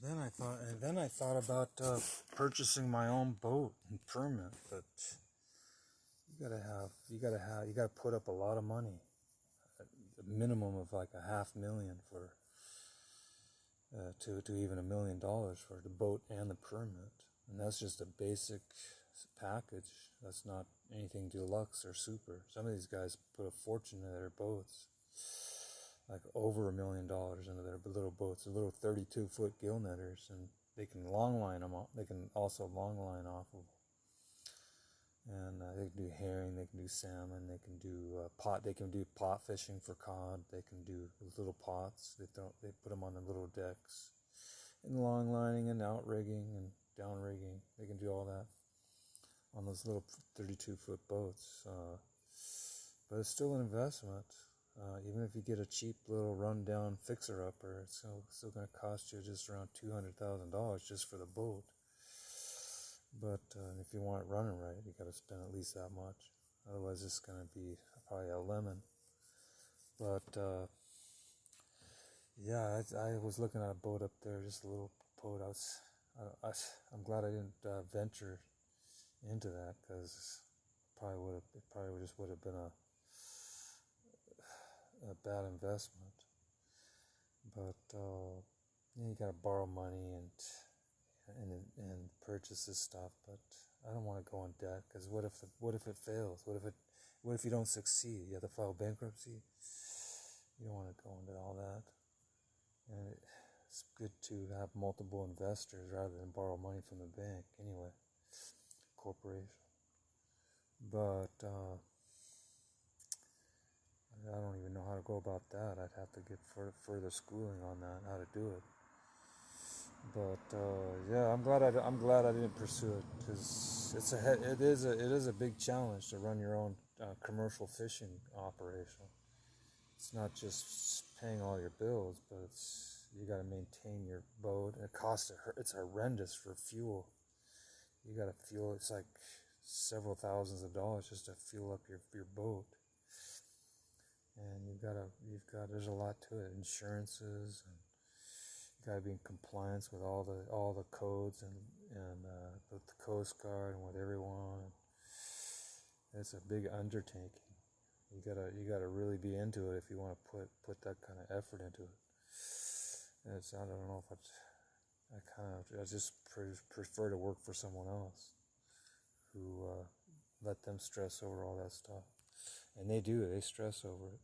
then I thought about purchasing my own boat and permit, but you gotta put up a lot of money, a minimum of like $500,000 for to even $1 million for the boat and the permit, and that's just a basic package. That's not anything deluxe or super. Some of these guys put a fortune into their boats, like over $1 million into their little boats, the little 32-foot gill netters, and they can long line them off. They can also long line off of, and they can do herring, they can do salmon, they can do They can do pot fishing for cod. They can do little pots. They put them on the little decks, and long lining and out rigging and down rigging. They can do all that on those little 32-foot boats. But it's still an investment. Even if you get a cheap little rundown fixer-upper, it's still going to cost you just around $200,000 just for the boat. But if you want it running right, you got to spend at least that much. Otherwise, it's going to be probably a lemon. But yeah, I was looking at a boat up there, just a little boat. I'm glad I didn't venture into that, because it probably just would have been a bad investment. But you gotta borrow money and purchase this stuff. But I don't want to go in debt, because what if it fails? What if you don't succeed? You have to file bankruptcy. You don't want to go into all that. And it's good to have multiple investors rather than borrow money from the bank. Anyway, corporation. But I don't even know how to go about that. I'd have to get further schooling on that, how to do it. But yeah, I'm glad I didn't pursue it, because it is a big challenge to run your own commercial fishing operation. It's not just paying all your bills, but you got to maintain your boat. It's horrendous for fuel. You got to fuel. It's like several thousands of dollars just to fuel up your boat. And there's a lot to it. Insurances, and you gotta be in compliance with all the codes and with the Coast Guard and with everyone. It's a big undertaking. You gotta really be into it if you want to put that kind of effort into it. I don't know if I just prefer to work for someone else who let them stress over all that stuff. And they stress over it.